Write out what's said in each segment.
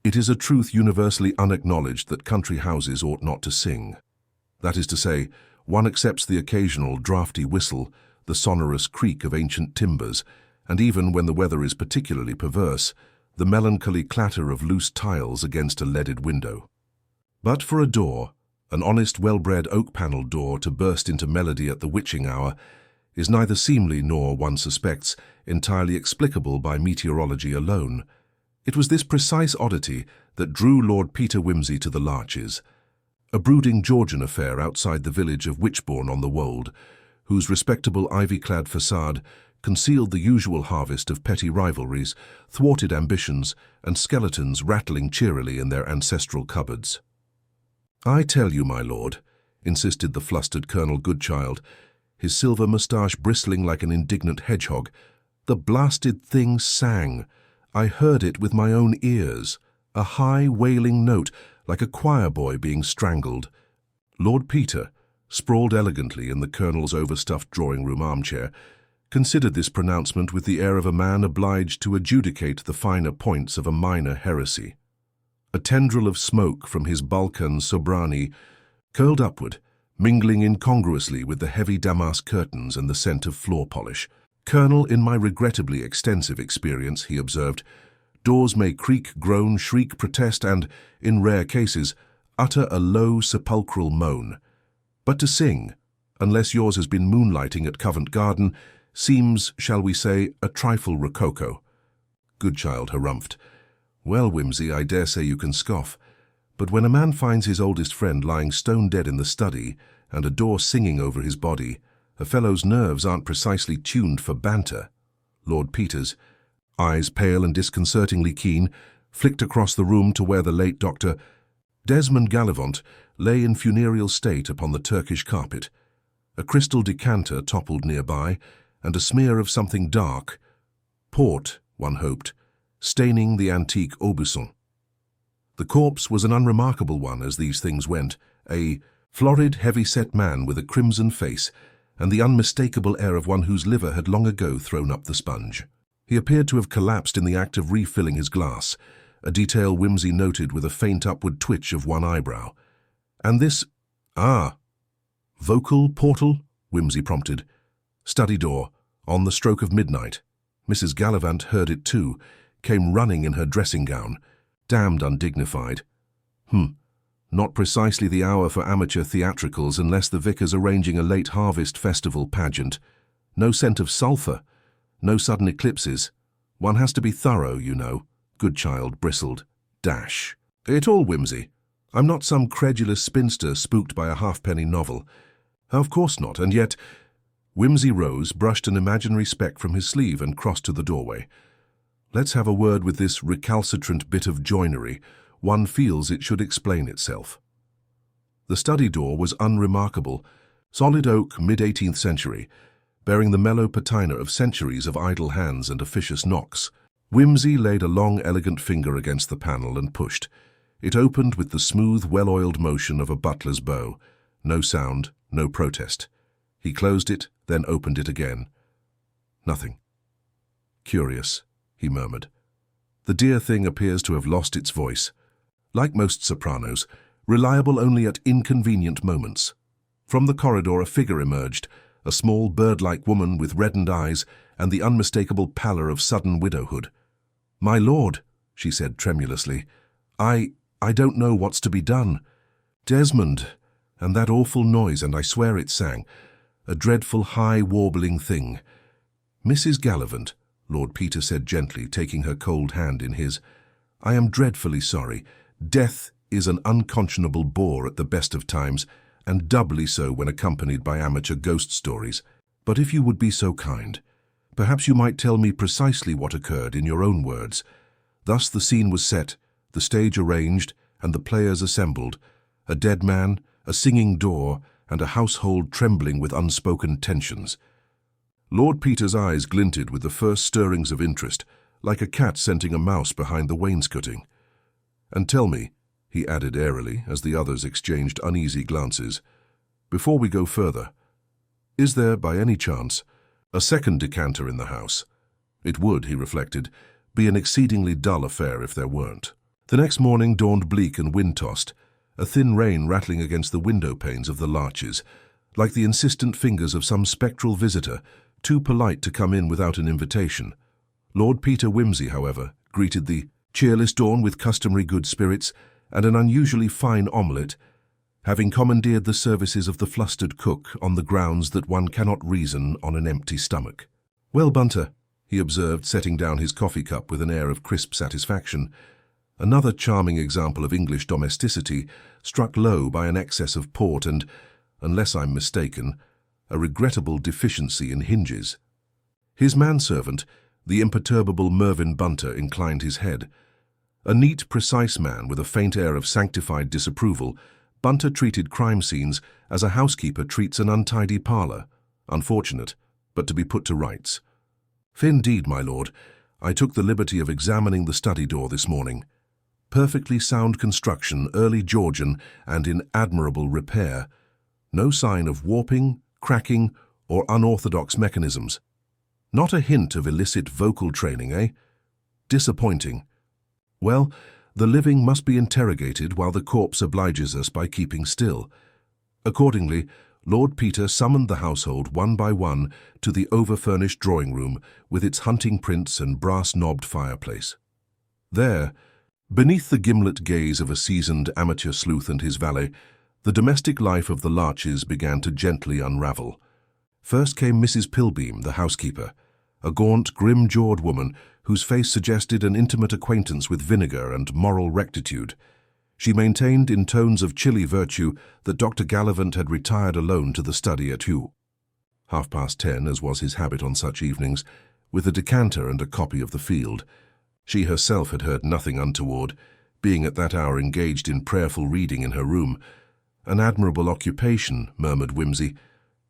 It is a truth universally unacknowledged that country houses ought not to sing. That is to say, one accepts the occasional draughty whistle, the sonorous creak of ancient timbers, and even when the weather is particularly perverse, the melancholy clatter of loose tiles against a leaded window. But for a door, an honest, well-bred oak-panelled door to burst into melody at the witching hour, is neither seemly nor, one suspects, entirely explicable by meteorology alone. It was this precise oddity that drew Lord Peter Wimsey to the Larches, a brooding Georgian affair outside the village of Wychbourne on the Wold, whose respectable ivy-clad façade concealed the usual harvest of petty rivalries, thwarted ambitions, and skeletons rattling cheerily in their ancestral cupboards. "I tell you, my lord," insisted the flustered Colonel Goodchild, his silver moustache bristling like an indignant hedgehog, "the blasted thing sang. I heard it with my own ears, a high, wailing note, like a choir boy being strangled." Lord Peter, sprawled elegantly in the Colonel's overstuffed drawing-room armchair, considered this pronouncement with the air of a man obliged to adjudicate the finer points of a minor heresy. A tendril of smoke from his Balkan sobrani curled upward, mingling incongruously with the heavy damask curtains and the scent of floor polish. "Colonel, in my regrettably extensive experience," he observed, "doors may creak, groan, shriek, protest, and, in rare cases, utter a low, sepulchral moan. But to sing, unless yours has been moonlighting at Covent Garden, seems, shall we say, a trifle rococo." Goodchild harumphed. "Well, Wimsey, I dare say you can scoff, but when a man finds his oldest friend lying stone-dead in the study and a door singing over his body, a fellow's nerves aren't precisely tuned for banter." Lord Peter's, eyes pale and disconcertingly keen, flicked across the room to where the late Dr. Desmond Gallivant lay in funereal state upon the Turkish carpet. A crystal decanter toppled nearby, and a smear of something dark, port, one hoped, staining the antique Aubusson. The corpse was an unremarkable one as these things went, a florid, heavy-set man with a crimson face and the unmistakable air of one whose liver had long ago thrown up the sponge. He appeared to have collapsed in the act of refilling his glass, a detail Wimsey noted with a faint upward twitch of one eyebrow. "And this— vocal portal?" Wimsey prompted. "Study door, on the stroke of midnight." Mrs. Gallivant heard it too, came running in her dressing gown. Damned undignified. Not precisely the hour for amateur theatricals unless the vicar's arranging a late harvest festival pageant. No scent of sulphur, no sudden eclipses. One has to be thorough, you know. Goodchild bristled. Dash. "It all, Wimsey. I'm not some credulous spinster spooked by a halfpenny novel. Of course not, and yet—" Wimsey rose, brushed an imaginary speck from his sleeve and crossed to the doorway. "Let's have a word with this recalcitrant bit of joinery. One feels it should explain itself." The study door was unremarkable, solid oak, mid-18th century, bearing the mellow patina of centuries of idle hands and officious knocks. Wimsey laid a long, elegant finger against the panel and pushed. It opened with the smooth, well-oiled motion of a butler's bow. No sound, no protest. He closed it, then opened it again. Nothing. "Curious," he murmured. "The dear thing appears to have lost its voice. Like most sopranos, reliable only at inconvenient moments." From the corridor a figure emerged, a small bird-like woman with reddened eyes and the unmistakable pallor of sudden widowhood. "My lord," she said tremulously, I don't know what's to be done. Desmond, and that awful noise, and I swear it sang, a dreadful high warbling thing." "Mrs. Gallivant," Lord Peter said gently, taking her cold hand in his, "I am dreadfully sorry. Death is an unconscionable bore at the best of times, and doubly so when accompanied by amateur ghost stories. But if you would be so kind, perhaps you might tell me precisely what occurred in your own words. Thus the scene was set, the stage arranged, and the players assembled. A dead man, a singing door, and a household trembling with unspoken tensions." Lord Peter's eyes glinted with the first stirrings of interest, like a cat scenting a mouse behind the wainscoting. "And tell me," he added airily as the others exchanged uneasy glances, "before we go further, is there, by any chance, a second decanter in the house? It would, he reflected, be an exceedingly dull affair if there weren't." The next morning dawned bleak and wind-tossed, a thin rain rattling against the window panes of the larches, like the insistent fingers of some spectral visitor, too polite to come in without an invitation. Lord Peter Wimsey, however, greeted the cheerless dawn with customary good spirits and an unusually fine omelette, having commandeered the services of the flustered cook on the grounds that one cannot reason on an empty stomach. "Well, Bunter," he observed, setting down his coffee cup with an air of crisp satisfaction, another charming example of English domesticity, struck low by an excess of port and, unless I'm mistaken, a regrettable deficiency in hinges. His manservant, the imperturbable Mervyn Bunter, inclined his head. A neat, precise man with a faint air of sanctified disapproval, Bunter treated crime scenes as a housekeeper treats an untidy parlour. Unfortunate, but to be put to rights. "Indeed, my lord, I took the liberty of examining the study door this morning. Perfectly sound construction, early Georgian, and in admirable repair. No sign of warping, cracking, or unorthodox mechanisms. Not a hint of illicit vocal training, eh? Disappointing. Well, the living must be interrogated while the corpse obliges us by keeping still." Accordingly, Lord Peter summoned the household one by one to the over-furnished drawing-room with its hunting prints and brass-knobbed fireplace. There, beneath the gimlet gaze of a seasoned amateur sleuth and his valet, the domestic life of the Larches began to gently unravel. First came Mrs. Pilbeam, the housekeeper, a gaunt, grim-jawed woman whose face suggested an intimate acquaintance with vinegar and moral rectitude. She maintained in tones of chilly virtue that Dr. Galavant had retired alone to the study at 10:30, as was his habit on such evenings, with a decanter and a copy of the Field. She herself had heard nothing untoward, being at that hour engaged in prayerful reading in her room. "An admirable occupation," murmured Wimsey.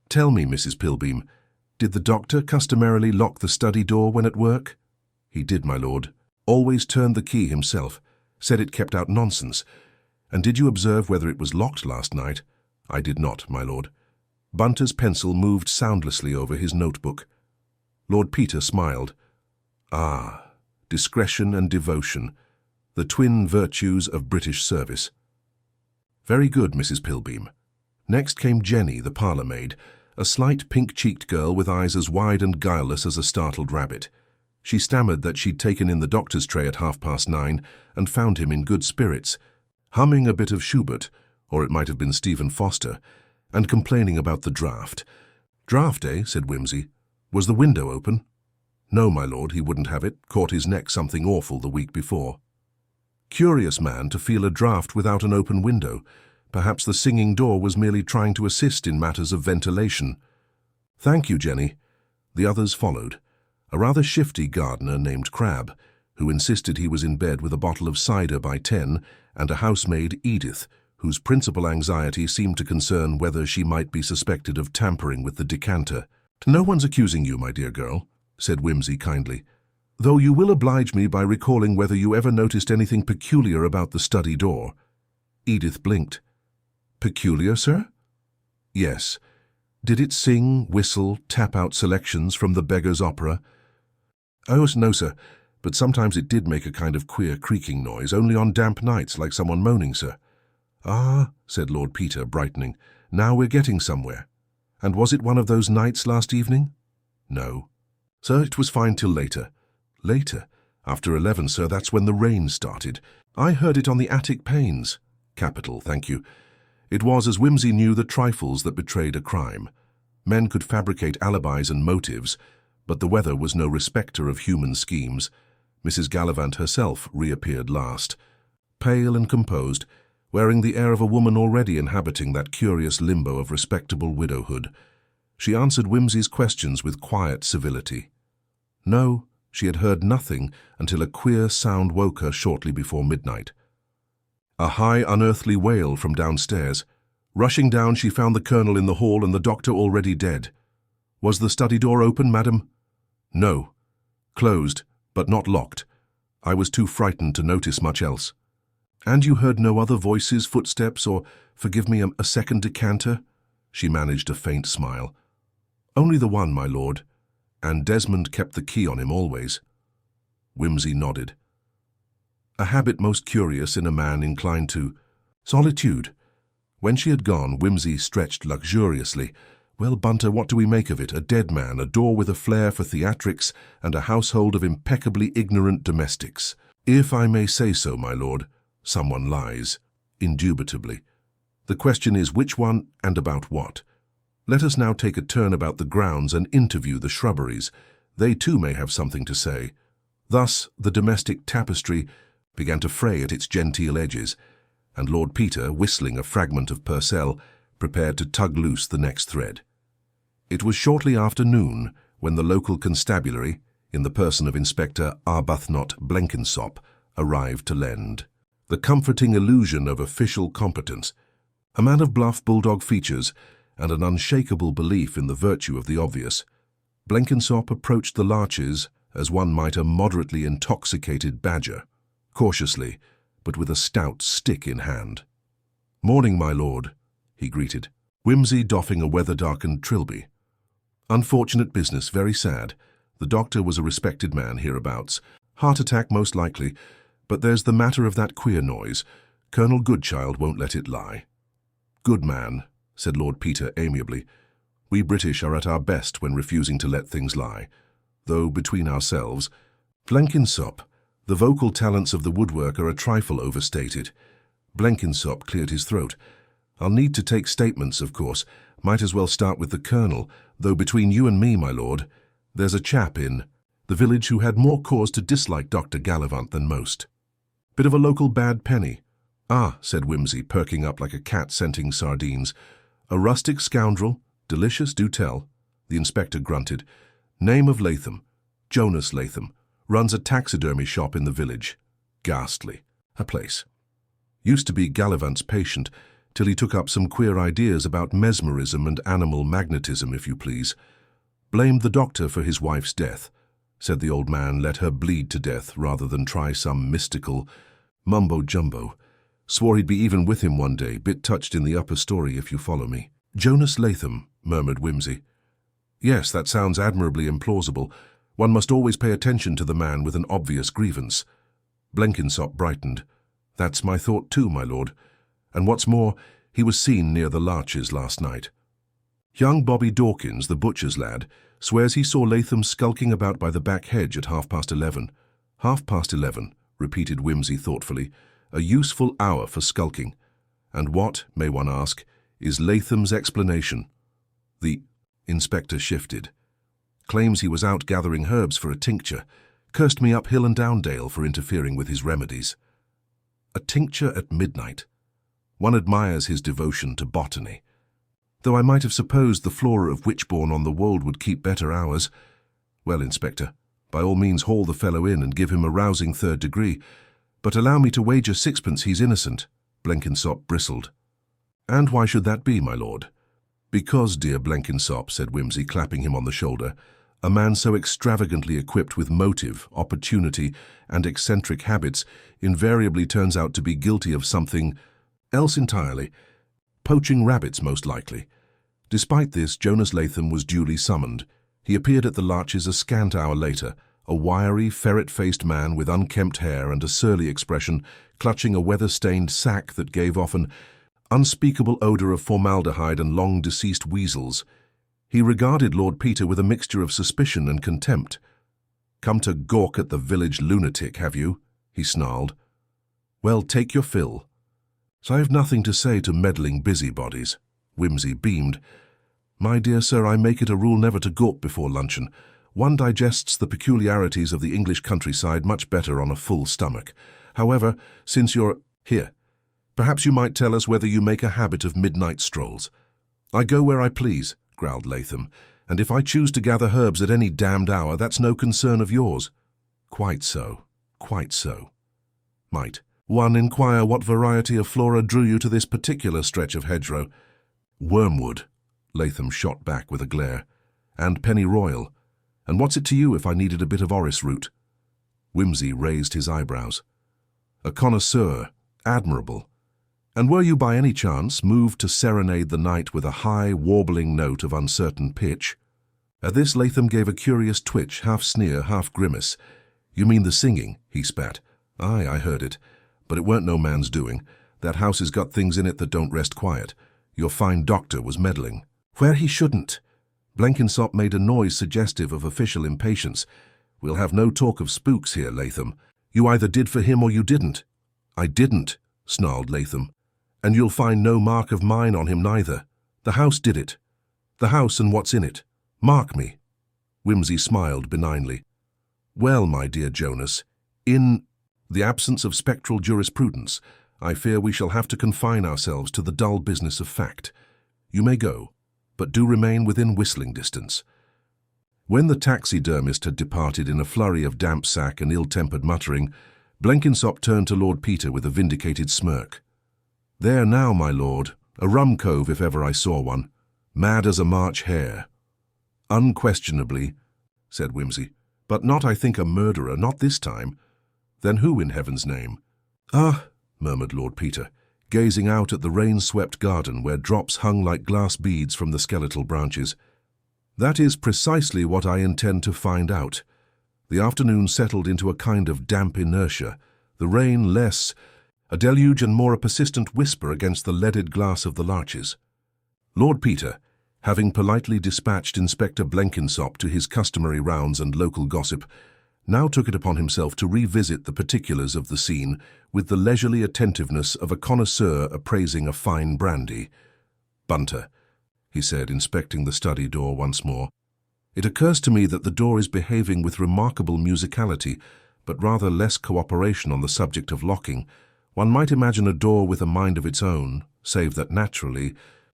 "Tell me, Mrs. Pilbeam, did the doctor customarily lock the study door when at work?" "He did, my lord. Always turned the key himself. Said it kept out nonsense. And did you observe whether it was locked last night?" "I did not, my lord." Bunter's pencil moved soundlessly over his notebook. Lord Peter smiled. "Ah, discretion and devotion, the twin virtues of British service. Very good, Mrs. Pilbeam." Next came Jenny, the parlour-maid, a slight pink-cheeked girl with eyes as wide and guileless as a startled rabbit. She stammered that she'd taken in the doctor's tray at 9:30 and found him in good spirits, humming a bit of Schubert, or it might have been Stephen Foster, and complaining about the draught. "Draught, eh?" said Wimsey. "Was the window open?" "No, my lord, he wouldn't have it. Caught his neck something awful the week before." Curious man to feel a draught without an open window. Perhaps the singing door was merely trying to assist in matters of ventilation. "Thank you, Jenny." The others followed. A rather shifty gardener named Crabbe, who insisted he was in bed with a bottle of cider by 10, and a housemaid, Edith, whose principal anxiety seemed to concern whether she might be suspected of tampering with the decanter. "No one's accusing you, my dear girl," said Wimsey kindly, "though you will oblige me by recalling whether you ever noticed anything peculiar about the study door." Edith blinked. "Peculiar, sir?" "Yes. Did it sing, whistle, tap out selections from the Beggar's Opera?" "Oh, no, sir, but sometimes it did make a kind of queer creaking noise, only on damp nights, like someone moaning, sir." "Ah," said Lord Peter, brightening, "now we're getting somewhere. And was it one of those nights last evening?" "No. Sir, it was fine till later." "Later? After 11, sir, that's when the rain started. I heard it on the attic panes." "Capital, thank you." It was, as Wimsey knew, the trifles that betrayed a crime. Men could fabricate alibis and motives, but the weather was no respecter of human schemes. Mrs. Galavant herself reappeared last, pale and composed, wearing the air of a woman already inhabiting that curious limbo of respectable widowhood. She answered Wimsey's questions with quiet civility. No, she had heard nothing until a queer sound woke her shortly before midnight. A high, unearthly wail from downstairs. Rushing down, she found the colonel in the hall and the doctor already dead. "Was the study door open, madam?" "No. Closed, but not locked. I was too frightened to notice much else." "And you heard no other voices, footsteps, or, forgive me, a second decanter?" She managed a faint smile. "Only the one, my lord. And Desmond kept the key on him always." Wimsey nodded. a habit most curious in a man inclined to solitude. When she had gone, Whimsy stretched luxuriously. Well, Bunter, what do we make of it? A dead man, a door with a flair for theatrics, and a household of impeccably ignorant domestics. If I may say so, my lord, someone lies, indubitably. The question is which one and about what. Let us now take a turn about the grounds and interview the shrubberies. They too may have something to say. Thus the domestic tapestry began to fray at its genteel edges, and Lord Peter, whistling a fragment of Purcell, prepared to tug loose the next thread. It was shortly after noon when the local constabulary, in the person of Inspector Arbuthnot Blenkinsop, arrived to lend the comforting illusion of official competence. A man of bluff bulldog features and an unshakable belief in the virtue of the obvious, Blenkinsop approached the Larches as one might a moderately intoxicated badger, cautiously, but with a stout stick in hand. "Morning, my lord," he greeted, Whimsy doffing a weather-darkened trilby. "Unfortunate business, very sad. The doctor was a respected man hereabouts. Heart attack most likely, but there's the matter of that queer noise. Colonel Goodchild won't let it lie." "Good man," said Lord Peter amiably. "We British are at our best when refusing to let things lie. Though, between ourselves, Blenkinsop, the vocal talents of the woodwork are a trifle overstated." Blenkinsop cleared his throat. "I'll need to take statements, of course. Might as well start with the Colonel, though between you and me, my lord, there's a chap in the village who had more cause to dislike Dr. Gallivant than most. Bit of a local bad penny." "Ah," said Whimsy, perking up like a cat scenting sardines. "A rustic scoundrel? Delicious, do tell." The inspector grunted. "Name of Latham. Jonas Latham. Runs a taxidermy shop in the village. Ghastly. A place. Used to be Gallivant's patient, till he took up some queer ideas about mesmerism and animal magnetism, if you please. Blamed the doctor for his wife's death. Said the old man let her bleed to death rather than try some mystical mumbo-jumbo. Swore he'd be even with him one day, bit touched in the upper story, if you follow me." "Jonas Latham," murmured Whimsy. "Yes, that sounds admirably implausible. One must always pay attention to the man with an obvious grievance." Blenkinsop brightened. "That's my thought too, my lord. And what's more, he was seen near the Larches last night. Young Bobby Dawkins, the butcher's lad, swears he saw Latham skulking about by the back hedge at 11:30. 11:30, repeated Whimsy thoughtfully. A useful hour for skulking. And what, may one ask, is Latham's explanation?" The inspector shifted. "Claims he was out gathering herbs for a tincture. Cursed me up hill and down dale for interfering with his remedies." A tincture at midnight. One admires his devotion to botany. Though I might have supposed the flora of Witchbourne on the Wold would keep better hours. Well, Inspector, by all means haul the fellow in and give him a rousing third degree. But allow me to wager sixpence he's innocent." Blenkinsop bristled. "And why should that be, my lord?" "Because, dear Blenkinsop," said Whimsy, clapping him on the shoulder, "a man so extravagantly equipped with motive, opportunity, and eccentric habits invariably turns out to be guilty of something else entirely. Poaching rabbits, most likely." Despite this, Jonas Latham was duly summoned. He appeared at the Larches a scant hour later, a wiry, ferret-faced man with unkempt hair and a surly expression, clutching a weather-stained sack that gave off an unspeakable odour of formaldehyde and long-deceased weasels. He regarded Lord Peter with a mixture of suspicion and contempt. "Come to gawk at the village lunatic, have you?" he snarled. "Well, take your fill." "So I have nothing to say to meddling busybodies." Whimsy beamed. "My dear sir, I make it a rule never to gawp before luncheon. One digests the peculiarities of the English countryside much better on a full stomach. However, since you're here, perhaps you might tell us whether you make a habit of midnight strolls." "I go where I please," growled Latham, "and if I choose to gather herbs at any damned hour, that's no concern of yours." "Quite so, quite so. Might one inquire what variety of flora drew you to this particular stretch of hedgerow?" "Wormwood," Latham shot back with a glare, "and pennyroyal. And what's it to you if I needed a bit of orris root?" Whimsy raised his eyebrows. "A connoisseur, admirable. And were you by any chance moved to serenade the night with a high, warbling note of uncertain pitch?" At this Latham gave a curious twitch, half sneer, half grimace. "You mean the singing?" he spat. Aye, I heard it. But it weren't no man's doing. That house has got things in it that don't rest quiet. Your fine doctor was meddling. Where he shouldn't. Blenkinsop made a noise suggestive of official impatience. We'll have no talk of spooks here, Latham. You either did for him or you didn't. I didn't, snarled Latham. And you'll find no mark of mine on him neither. The house did it. The house and what's in it. Mark me. Whimsy smiled benignly. Well, my dear Jonas, in the absence of spectral jurisprudence, I fear we shall have to confine ourselves to the dull business of fact. You may go, but do remain within whistling distance. When the taxidermist had departed in a flurry of damp sack and ill-tempered muttering, Blenkinsop turned to Lord Peter with a vindicated smirk. There now, my lord, a rum cove if ever I saw one, mad as a March hare. Unquestionably, said Whimsy, but not, I think, a murderer, not this time. Then who in heaven's name? Ah, murmured Lord Peter, gazing out at the rain-swept garden where drops hung like glass beads from the skeletal branches. That is precisely what I intend to find out. The afternoon settled into a kind of damp inertia, the rain less, a deluge and more a persistent whisper against the leaded glass of the larches. Lord Peter, having politely dispatched Inspector Blenkinsop to his customary rounds and local gossip, now took it upon himself to revisit the particulars of the scene with the leisurely attentiveness of a connoisseur appraising a fine brandy. Bunter, he said, inspecting the study door once more. It occurs to me that the door is behaving with remarkable musicality, but rather less cooperation on the subject of locking. One might imagine a door with a mind of its own, save that naturally,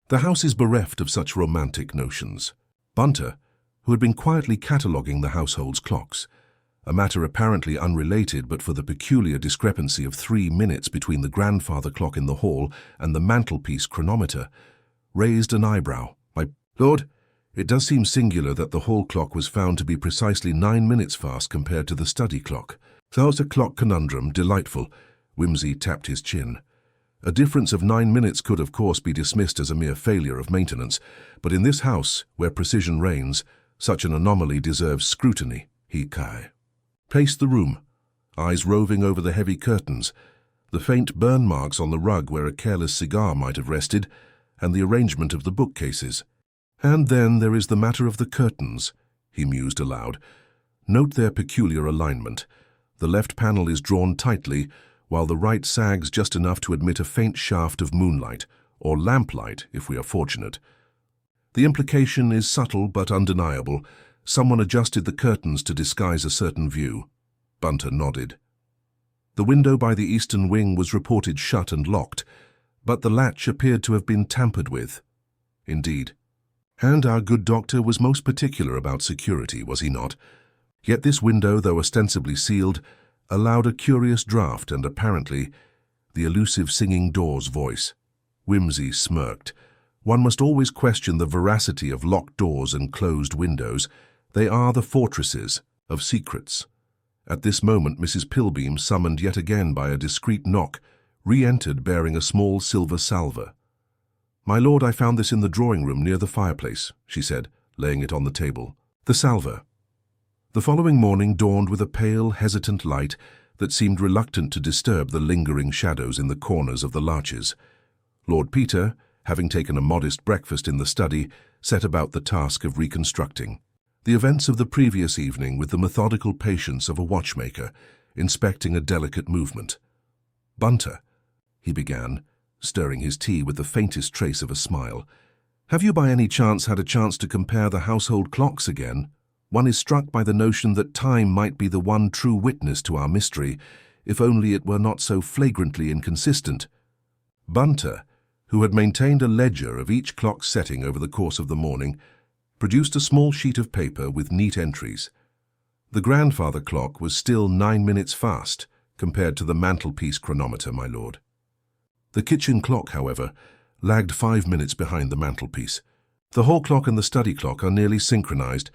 the house is bereft of such romantic notions. Bunter, who had been quietly cataloguing the household's clocks, a matter apparently unrelated but for the peculiar discrepancy of 3 minutes between the grandfather clock in the hall and the mantelpiece chronometer, raised an eyebrow. My lord, it does seem singular that the hall clock was found to be precisely 9 minutes fast compared to the study clock. So's a clock conundrum, delightful. Whimsy tapped his chin. A difference of 9 minutes could, of course, be dismissed as a mere failure of maintenance, but in this house, where precision reigns, such an anomaly deserves scrutiny. He paced the room, eyes roving over the heavy curtains, the faint burn marks on the rug where a careless cigar might have rested, and the arrangement of the bookcases. And then there is the matter of the curtains, he mused aloud. Note their peculiar alignment. The left panel is drawn tightly, while the right sags just enough to admit a faint shaft of moonlight, or lamplight if we are fortunate. The implication is subtle but undeniable. Someone adjusted the curtains to disguise a certain view. Bunter nodded. The window by the eastern wing was reported shut and locked, but the latch appeared to have been tampered with. Indeed. And our good doctor was most particular about security, was he not? Yet this window, though ostensibly sealed, allowed a curious draught and apparently the elusive singing door's voice. Whimsy smirked. One must always question the veracity of locked doors and closed windows. They are the fortresses of secrets. At this moment Mrs. Pilbeam, summoned yet again by a discreet knock, re-entered bearing a small silver salver. "My lord, I found this in the drawing-room near the fireplace," she said, laying it on the table. "The salver." The following morning dawned with a pale, hesitant light that seemed reluctant to disturb the lingering shadows in the corners of the larches. Lord Peter, having taken a modest breakfast in the study, set about the task of reconstructing the events of the previous evening with the methodical patience of a watchmaker, inspecting a delicate movement. "Bunter," he began, stirring his tea with the faintest trace of a smile, "have you by any chance had a chance to compare the household clocks again? One is struck by the notion that time might be the one true witness to our mystery, if only it were not so flagrantly inconsistent." Bunter, who had maintained a ledger of each clock's setting over the course of the morning, produced a small sheet of paper with neat entries. The grandfather clock was still 9 minutes fast, compared to the mantelpiece chronometer, my lord. The kitchen clock, however, lagged 5 minutes behind the mantelpiece. The hall clock and the study clock are nearly synchronized,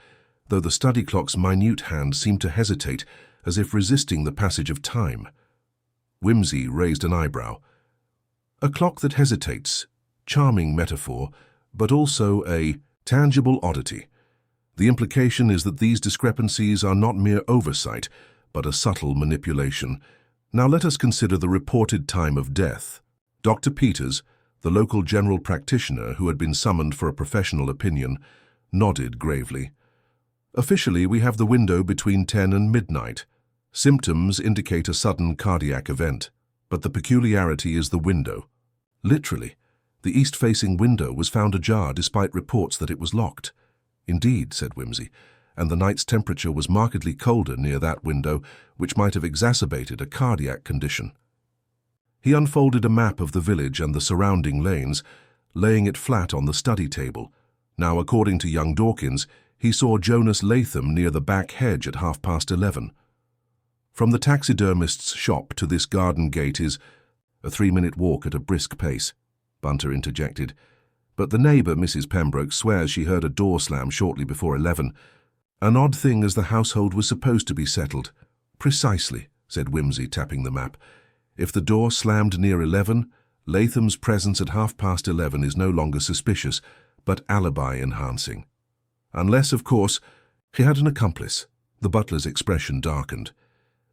though the study clock's minute hand seemed to hesitate, as if resisting the passage of time. Whimsy raised an eyebrow. "A clock that hesitates. Charming metaphor, but also a tangible oddity. The implication is that these discrepancies are not mere oversight, but a subtle manipulation. Now let us consider the reported time of death. Dr. Peters, the local general practitioner who had been summoned for a professional opinion, nodded gravely. Officially, we have the window between 10 and midnight. Symptoms indicate a sudden cardiac event, but the peculiarity is the window. Literally, the east-facing window was found ajar despite reports that it was locked. Indeed, said Wimsey, and the night's temperature was markedly colder near that window, which might have exacerbated a cardiac condition. He unfolded a map of the village and the surrounding lanes, laying it flat on the study table. Now, according to young Dawkins, he saw Jonas Latham near the back hedge at 11:30. From the taxidermist's shop to this garden gate is a 3-minute walk at a brisk pace, Bunter interjected. But the neighbour, Mrs. Pembroke, swears she heard a door slam shortly before 11. An odd thing, as the household was supposed to be settled. Precisely, said Wimsey, tapping the map. If the door slammed near 11, Latham's presence at 11:30 is no longer suspicious, but alibi-enhancing. Unless, of course, he had an accomplice. The butler's expression darkened.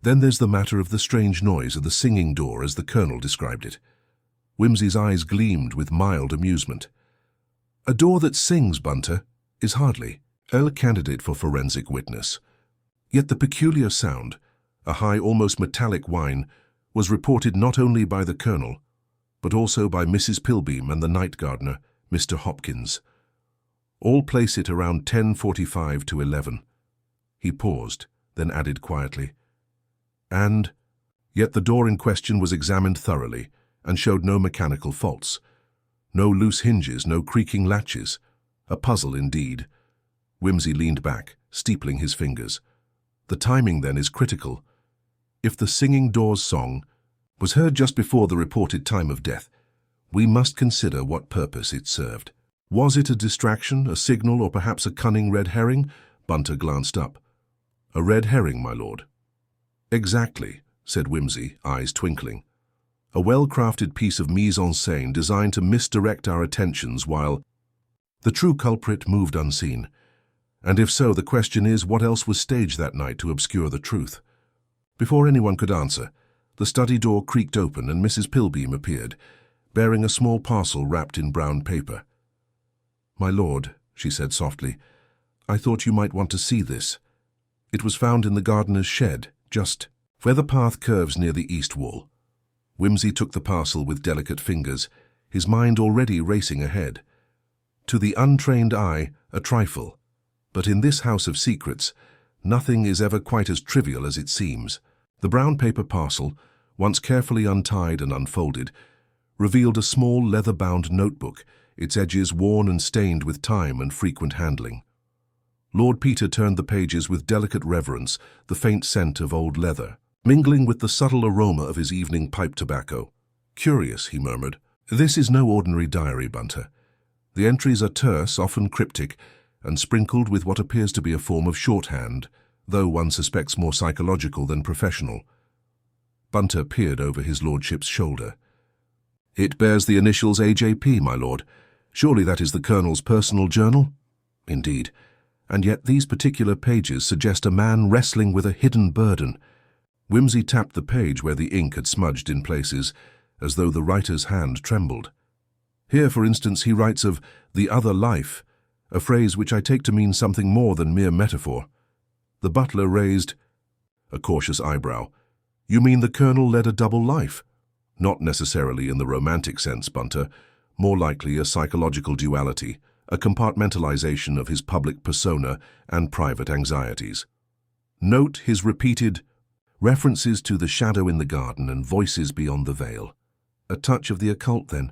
Then there's the matter of the strange noise of the singing door, as the colonel described it. Wimsey's eyes gleamed with mild amusement. A door that sings, Bunter, is hardly a candidate for forensic witness. Yet the peculiar sound, a high, almost metallic whine, was reported not only by the colonel, but also by Mrs. Pilbeam and the night gardener, Mr. Hopkins. All place it around 10:45 to 11. He paused, then added quietly, Yet the door in question was examined thoroughly and showed no mechanical faults. No loose hinges, no creaking latches. A puzzle indeed. Wimsey leaned back, steepling his fingers. The timing, then, is critical. If the singing door's song was heard just before the reported time of death, we must consider what purpose it served. Was it a distraction, a signal, or perhaps a cunning red herring? Bunter glanced up. A red herring, my lord. Exactly, said Wimsey, eyes twinkling. A well-crafted piece of mise-en-scène designed to misdirect our attentions while the true culprit moved unseen. And if so, the question is, what else was staged that night to obscure the truth? Before anyone could answer, the study door creaked open and Mrs. Pilbeam appeared, bearing a small parcel wrapped in brown paper. My lord, she said softly, I thought you might want to see this. It was found in the gardener's shed, just where the path curves near the east wall. Wimsey took the parcel with delicate fingers, his mind already racing ahead. To the untrained eye, a trifle, but in this house of secrets, nothing is ever quite as trivial as it seems. The brown paper parcel, once carefully untied and unfolded, revealed a small leather-bound notebook, its edges worn and stained with time and frequent handling. Lord Peter turned the pages with delicate reverence, the faint scent of old leather, mingling with the subtle aroma of his evening pipe tobacco. Curious, he murmured. This is no ordinary diary, Bunter. The entries are terse, often cryptic, and sprinkled with what appears to be a form of shorthand, though one suspects more psychological than professional. Bunter peered over his lordship's shoulder. It bears the initials AJP, my lord. Surely that is the colonel's personal journal? Indeed. And yet these particular pages suggest a man wrestling with a hidden burden. Wimsey tapped the page where the ink had smudged in places, as though the writer's hand trembled. Here, for instance, he writes of the other life, a phrase which I take to mean something more than mere metaphor. The butler raised a cautious eyebrow. You mean the colonel led a double life? Not necessarily in the romantic sense, Bunter, more likely a psychological duality, a compartmentalization of his public persona and private anxieties. Note his repeated references to the shadow in the garden and voices beyond the veil. A touch of the occult, then?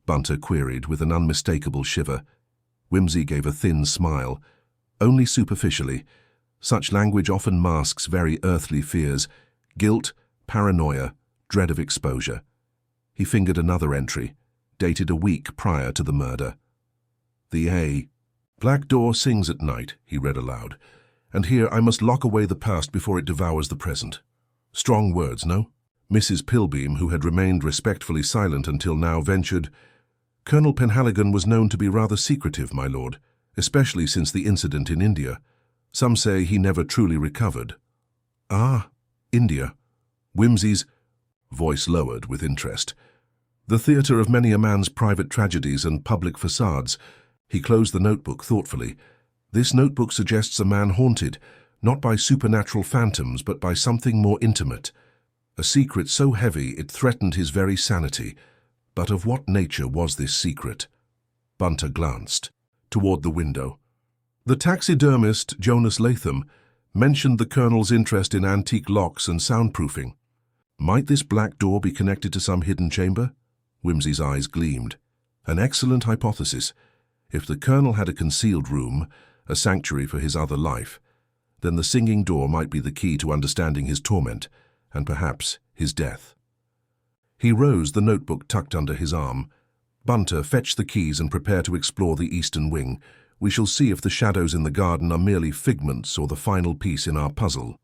Bunter queried with an unmistakable shiver. Wimsey gave a thin smile. Only superficially. Such language often masks very earthly fears, guilt, paranoia, dread of exposure. He fingered another entry, dated a week prior to the murder. The A. Black door sings at night, he read aloud. And here I must lock away the past before it devours the present. Strong words, no? Mrs. Pilbeam, who had remained respectfully silent until now, ventured, Colonel Penhaligon was known to be rather secretive, my lord, especially since the incident in India. Some say he never truly recovered. Ah, India. Wimsey's voice lowered with interest. "The theatre of many a man's private tragedies and public facades." He closed the notebook thoughtfully. "This notebook suggests a man haunted, not by supernatural phantoms, but by something more intimate. A secret so heavy it threatened his very sanity. But of what nature was this secret?" Bunter glanced toward the window. The taxidermist, Jonas Latham, mentioned the Colonel's interest in antique locks and soundproofing. Might this black door be connected to some hidden chamber? Wimsey's eyes gleamed. An excellent hypothesis. If the Colonel had a concealed room, a sanctuary for his other life, then the singing door might be the key to understanding his torment, and perhaps his death. He rose, the notebook tucked under his arm. "Bunter, fetch the keys and prepare to explore the eastern wing. We shall see if the shadows in the garden are merely figments or the final piece in our puzzle."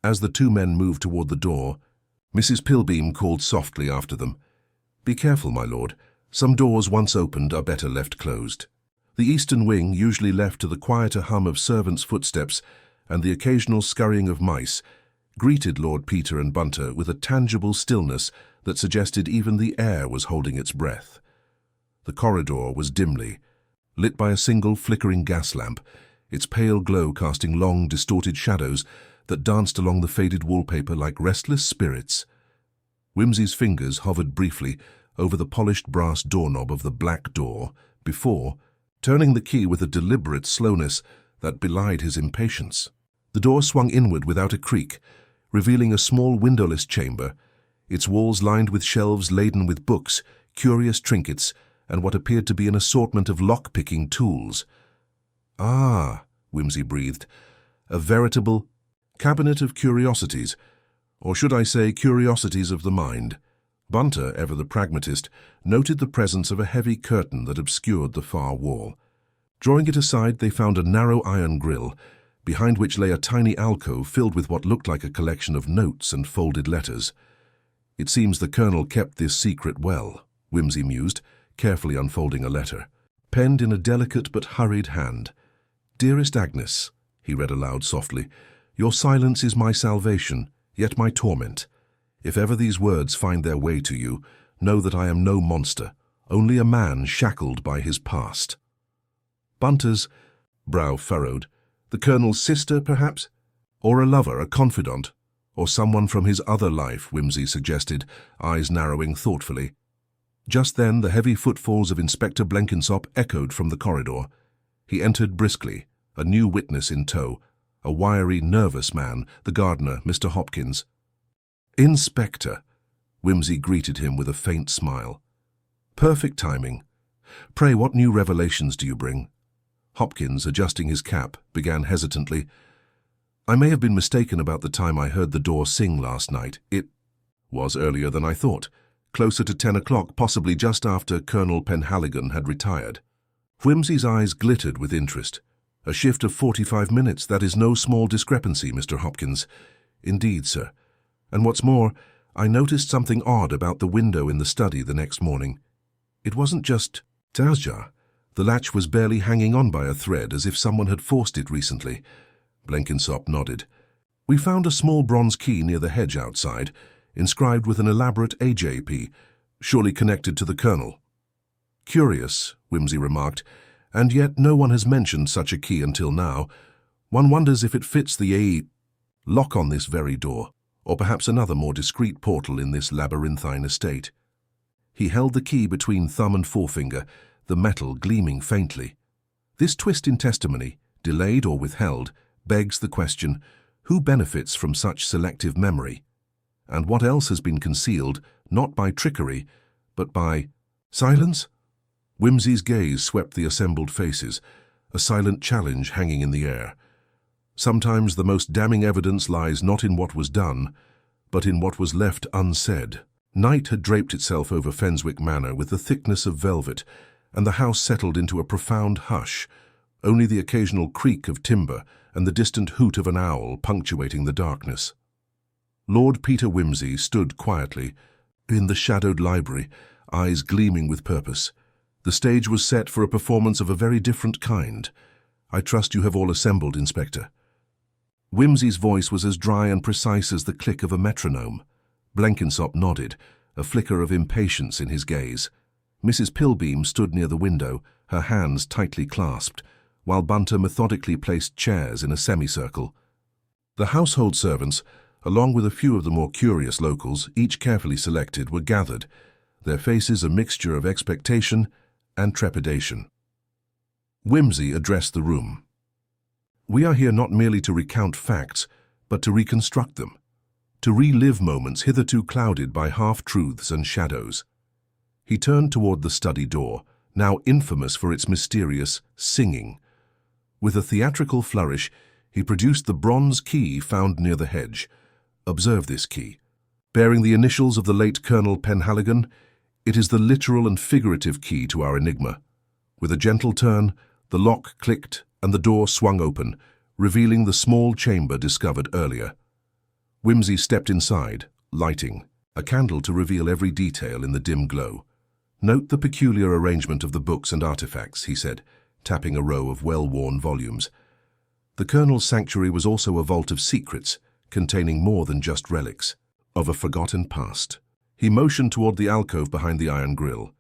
As the two men moved toward the door, Mrs. Pilbeam called softly after them, "Be careful, my lord. Some doors once opened are better left closed." The eastern wing, usually left to the quieter hum of servants' footsteps and the occasional scurrying of mice, greeted Lord Peter and Bunter with a tangible stillness that suggested even the air was holding its breath. The corridor was dimly lit by a single flickering gas lamp, its pale glow casting long, distorted shadows that danced along the faded wallpaper like restless spirits. Wimsey's fingers hovered briefly over the polished brass doorknob of the black door before turning the key with a deliberate slowness that belied his impatience. The door swung inward without a creak, revealing a small windowless chamber, its walls lined with shelves laden with books, curious trinkets, and what appeared to be an assortment of lock-picking tools. "Ah," Wimsey breathed, "a veritable cabinet of curiosities, or should I say curiosities of the mind." Bunter, ever the pragmatist, noted the presence of a heavy curtain that obscured the far wall. Drawing it aside, they found a narrow iron grille, behind which lay a tiny alcove filled with what looked like a collection of notes and folded letters. "It seems the Colonel kept this secret well," Wimsey mused, carefully unfolding a letter, penned in a delicate but hurried hand. "Dearest Agnes," he read aloud softly, "your silence is my salvation, yet my torment. If ever these words find their way to you, know that I am no monster, only a man shackled by his past." Bunter's brow furrowed. The Colonel's sister, perhaps? Or a lover, a confidant? Or someone from his other life, Wimsey suggested, eyes narrowing thoughtfully. Just then the heavy footfalls of Inspector Blenkinsop echoed from the corridor. He entered briskly, a new witness in tow, a wiry, nervous man, the gardener, Mr. Hopkins. "Inspector," Wimsey greeted him with a faint smile. "Perfect timing. Pray, what new revelations do you bring?" Hopkins, adjusting his cap, began hesitantly. "I may have been mistaken about the time I heard the door sing last night. It was earlier than I thought. Closer to 10 o'clock, possibly just after Colonel Penhaligon had retired." Wimsey's eyes glittered with interest. "A shift of 45 minutes, that is no small discrepancy, Mr. Hopkins." "Indeed, sir. And what's more, I noticed something odd about the window in the study the next morning. It wasn't just ajar. The latch was barely hanging on by a thread, as if someone had forced it recently." Blenkinsop nodded. "We found a small bronze key near the hedge outside, inscribed with an elaborate AJP, surely connected to the Colonel." "Curious," Wimsey remarked, "and yet no one has mentioned such a key until now. One wonders if it fits the lock on this very door, or perhaps another more discreet portal in this labyrinthine estate." He held the key between thumb and forefinger, the metal gleaming faintly. This twist in testimony, delayed or withheld, begs the question, who benefits from such selective memory? And what else has been concealed, not by trickery, but by silence? Wimsey's gaze swept the assembled faces, a silent challenge hanging in the air. Sometimes the most damning evidence lies not in what was done, but in what was left unsaid. Night had draped itself over Fenswick Manor with the thickness of velvet, and the house settled into a profound hush, only the occasional creak of timber and the distant hoot of an owl punctuating the darkness. Lord Peter Wimsey stood quietly in the shadowed library, eyes gleaming with purpose. The stage was set for a performance of a very different kind. "I trust you have all assembled, Inspector." Wimsey's voice was as dry and precise as the click of a metronome. Blenkinsop nodded, a flicker of impatience in his gaze. Mrs. Pilbeam stood near the window, her hands tightly clasped, while Bunter methodically placed chairs in a semicircle. The household servants, along with a few of the more curious locals, each carefully selected, were gathered, their faces a mixture of expectation and trepidation. Whimsy addressed the room. "We are here not merely to recount facts, but to reconstruct them, to relive moments hitherto clouded by half-truths and shadows." He turned toward the study door, now infamous for its mysterious singing. With a theatrical flourish, he produced the bronze key found near the hedge. Observe this key. Bearing the initials of the late Colonel Penhaligon, it is the literal and figurative key to our enigma. With a gentle turn, the lock clicked and the door swung open, revealing the small chamber discovered earlier. Whimsy stepped inside, lighting a candle to reveal every detail in the dim glow. "Note the peculiar arrangement of the books and artifacts," he said, tapping a row of well-worn volumes. The Colonel's sanctuary was also a vault of secrets, containing more than just relics, of a forgotten past. He motioned toward the alcove behind the iron grille.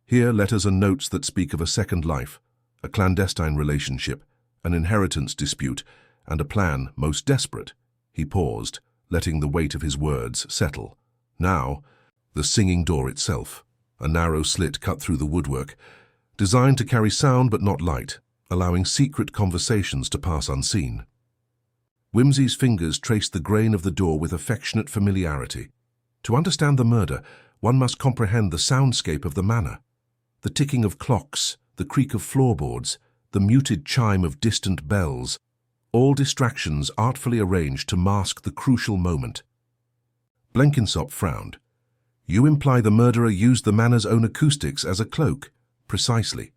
"Here, letters and notes that speak of a second life, a clandestine relationship, an inheritance dispute, and a plan most desperate." He paused, letting the weight of his words settle. Now, the singing door itself, a narrow slit cut through the woodwork, designed to carry sound but not light, allowing secret conversations to pass unseen. Whimsy's fingers traced the grain of the door with affectionate familiarity. To understand the murder, one must comprehend the soundscape of the manor. The ticking of clocks, the creak of floorboards, the muted chime of distant bells, all distractions artfully arranged to mask the crucial moment. Blenkinsop frowned. "You imply the murderer used the manor's own acoustics as a cloak?" "Precisely.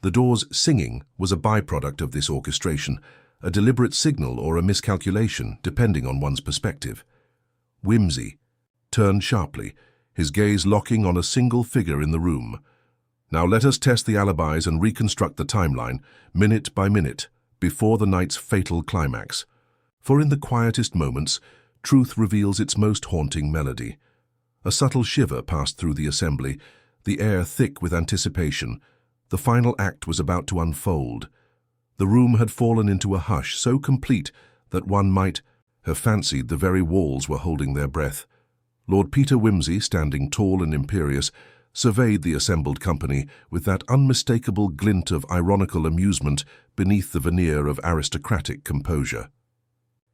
The door's singing was a byproduct of this orchestration, a deliberate signal or a miscalculation, depending on one's perspective." Whimsy turned sharply, his gaze locking on a single figure in the room. "Now let us test the alibis and reconstruct the timeline, minute by minute, before the night's fatal climax. For in the quietest moments, truth reveals its most haunting melody." A subtle shiver passed through the assembly, the air thick with anticipation. The final act was about to unfold. The room had fallen into a hush so complete that one might have fancied the very walls were holding their breath. Lord Peter Whimsy, standing tall and imperious, surveyed the assembled company with that unmistakable glint of ironical amusement beneath the veneer of aristocratic composure.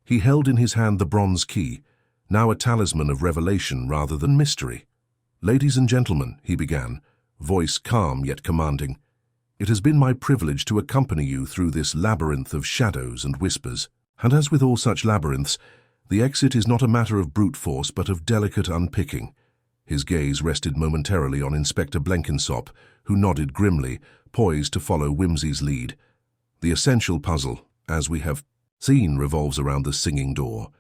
He held in his hand the bronze key, now a talisman of revelation rather than mystery. "Ladies and gentlemen," he began, voice calm yet commanding, "it has been my privilege to accompany you through this labyrinth of shadows and whispers. And as with all such labyrinths, the exit is not a matter of brute force but of delicate unpicking." His gaze rested momentarily on Inspector Blenkinsop, who nodded grimly, poised to follow Whimsy's lead. "The essential puzzle, as we have seen, revolves around the singing door,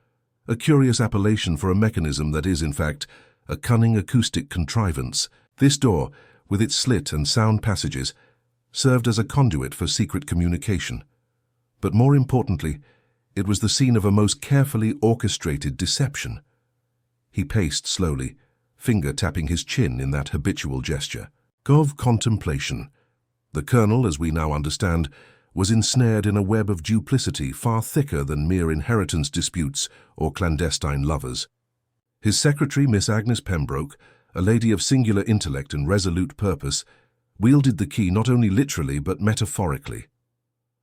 a curious appellation for a mechanism that is, in fact, a cunning acoustic contrivance. This door, with its slit and sound passages, served as a conduit for secret communication. But more importantly, it was the scene of a most carefully orchestrated deception." He paced slowly, finger tapping his chin in that habitual gesture of contemplation. The Colonel, as we now understand, was ensnared in a web of duplicity far thicker than mere inheritance disputes or clandestine lovers. His secretary, Miss Agnes Pembroke, a lady of singular intellect and resolute purpose, wielded the key not only literally but metaphorically.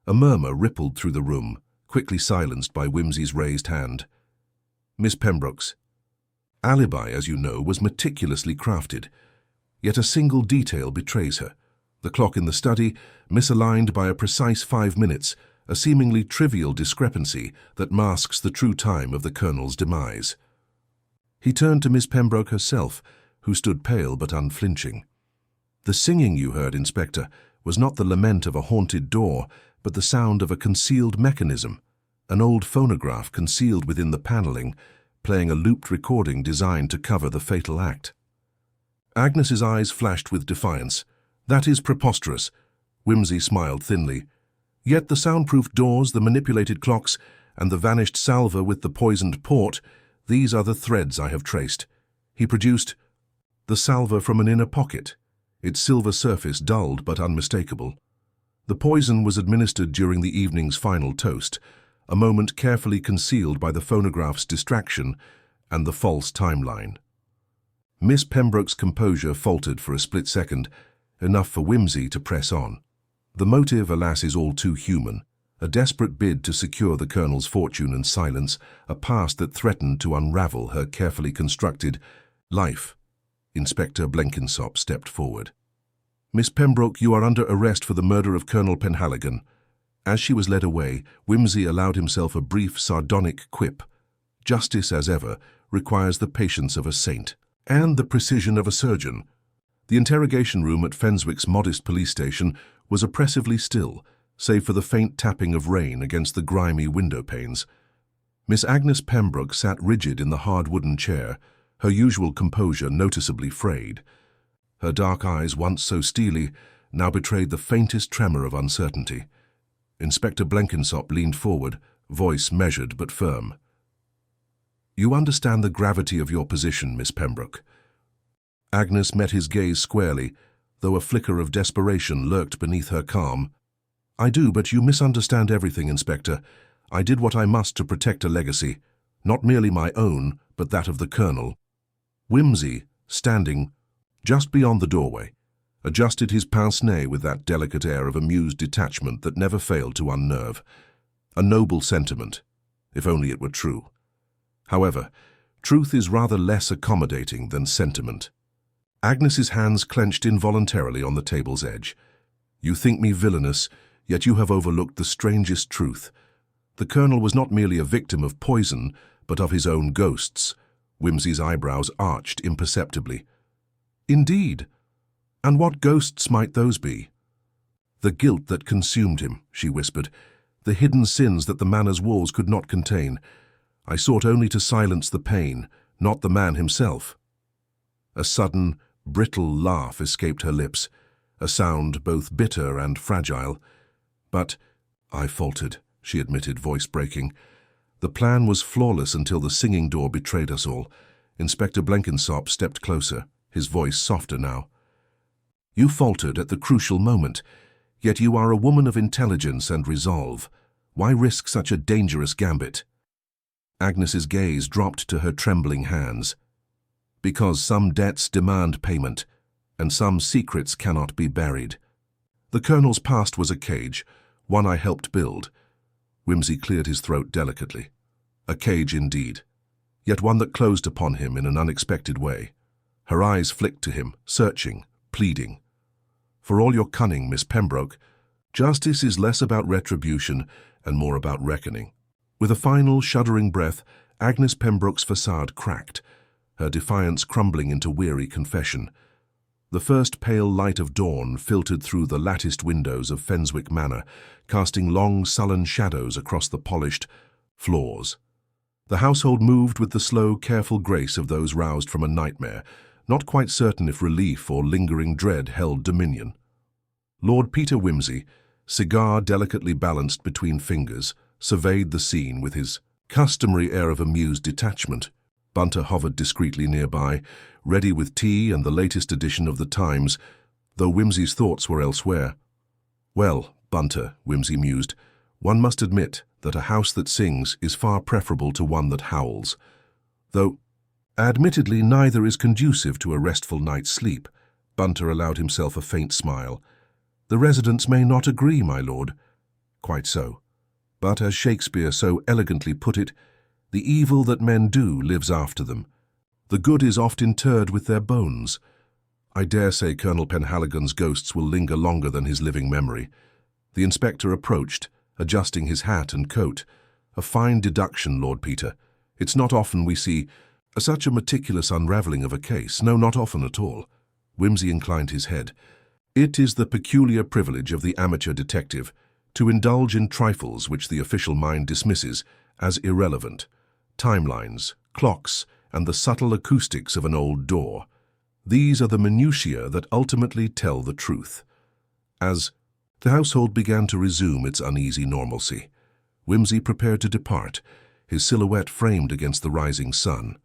A murmur rippled through the room, quickly silenced by Whimsy's raised hand. "Miss Pembroke's alibi, as you know, was meticulously crafted, yet a single detail betrays her. The clock in the study, misaligned by a precise 5 minutes, a seemingly trivial discrepancy that masks the true time of the Colonel's demise." He turned to Miss Pembroke herself, who stood pale but unflinching. "The singing you heard, Inspector, was not the lament of a haunted door, but the sound of a concealed mechanism, an old phonograph concealed within the paneling, playing a looped recording designed to cover the fatal act." Agnes's eyes flashed with defiance. "That is preposterous." Whimsy smiled thinly. "Yet the soundproof doors, the manipulated clocks, and the vanished salver with the poisoned port, these are the threads I have traced." He produced the salver from an inner pocket, its silver surface dulled but unmistakable. The poison was administered during the evening's final toast, a moment carefully concealed by the phonograph's distraction and the false timeline. Miss Pembroke's composure faltered for a split second, enough for whimsy to press on. The motive, alas, is all too human. A desperate bid to secure the Colonel's fortune and silence a past that threatened to unravel her carefully constructed life. Inspector Blenkinsop stepped forward. "Miss Pembroke, you are under arrest for the murder of Colonel Penhaligon." As she was led away, Whimsy allowed himself a brief, sardonic quip. Justice, as ever, requires the patience of a saint and the precision of a surgeon. The interrogation room at Fenswick's modest police station was oppressively still, save for the faint tapping of rain against the grimy window panes. Miss Agnes Pembroke sat rigid in the hard wooden chair, her usual composure noticeably frayed. Her dark eyes, once so steely, now betrayed the faintest tremor of uncertainty. Inspector Blenkinsop leaned forward, voice measured but firm. "You understand the gravity of your position, Miss Pembroke." Agnes met his gaze squarely, though a flicker of desperation lurked beneath her calm. "I do, but you misunderstand everything, Inspector. I did what I must to protect a legacy, not merely my own, but that of the Colonel." Whimsy, standing just beyond the doorway, adjusted his pince-nez with that delicate air of amused detachment that never failed to unnerve. A noble sentiment, if only it were true. However, truth is rather less accommodating than sentiment. Agnes's hands clenched involuntarily on the table's edge. "You think me villainous, yet you have overlooked the strangest truth. The Colonel was not merely a victim of poison, but of his own ghosts." Whimsy's eyebrows arched imperceptibly. "Indeed? And what ghosts might those be?" "The guilt that consumed him," she whispered, "the hidden sins that the manor's walls could not contain. I sought only to silence the pain, not the man himself." A sudden, brittle laugh escaped her lips, a sound both bitter and fragile. "But," I faltered, she admitted, voice breaking. "The plan was flawless until the singing door betrayed us all." Inspector Blenkinsop stepped closer, his voice softer now. "You faltered at the crucial moment, yet you are a woman of intelligence and resolve. Why risk such a dangerous gambit?" Agnes's gaze dropped to her trembling hands. "Because some debts demand payment, and some secrets cannot be buried. The Colonel's past was a cage, one I helped build." Whimsy cleared his throat delicately. A cage indeed, yet one that closed upon him in an unexpected way. Her eyes flicked to him, searching, pleading. "For all your cunning, Miss Pembroke, justice is less about retribution and more about reckoning." With a final, shuddering breath, Agnes Pembroke's facade cracked, her defiance crumbling into weary confession. The first pale light of dawn filtered through the latticed windows of Fenswick Manor, casting long, sullen shadows across the polished floors. The household moved with the slow, careful grace of those roused from a nightmare, not quite certain if relief or lingering dread held dominion. Lord Peter Whimsy, cigar delicately balanced between fingers, surveyed the scene with his customary air of amused detachment. Bunter hovered discreetly nearby, ready with tea and the latest edition of the Times, though Whimsy's thoughts were elsewhere. "Well, Bunter," Whimsy mused, "one must admit that a house that sings is far preferable to one that howls. Though, admittedly, neither is conducive to a restful night's sleep." Bunter allowed himself a faint smile. "The residents may not agree, my lord." "Quite so. But as Shakespeare so elegantly put it, the evil that men do lives after them. The good is oft interred with their bones. I dare say Colonel Penhaligon's ghosts will linger longer than his living memory." The inspector approached, adjusting his hat and coat. "A fine deduction, Lord Peter. It's not often we see such a meticulous unravelling of a case. No, not often at all." Whimsy inclined his head. "It is the peculiar privilege of the amateur detective to indulge in trifles which the official mind dismisses as irrelevant. Timelines, clocks, and the subtle acoustics of an old door. These are the minutiae that ultimately tell the truth." As the household began to resume its uneasy normalcy, Whimsy prepared to depart, his silhouette framed against the rising sun.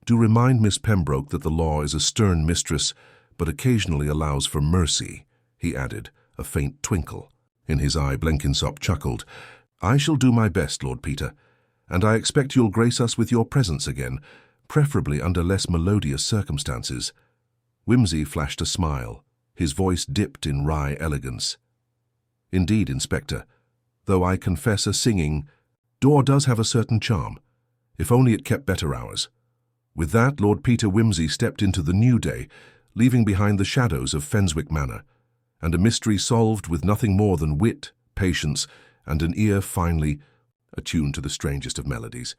Do remind Miss Pembroke that the law is a stern mistress, but occasionally allows for mercy," he added, a faint twinkle in his eye. Blenkinsop chuckled. "I shall do my best, Lord Peter, and I expect you'll grace us with your presence again, preferably under less melodious circumstances." Wimsey flashed a smile. His voice dipped in wry elegance. "Indeed, Inspector, though I confess a singing door does have a certain charm, if only it kept better hours." With that, Lord Peter Wimsey stepped into the new day, leaving behind the shadows of Fenswick Manor, and a mystery solved with nothing more than wit, patience, and an ear finely attuned to the strangest of melodies.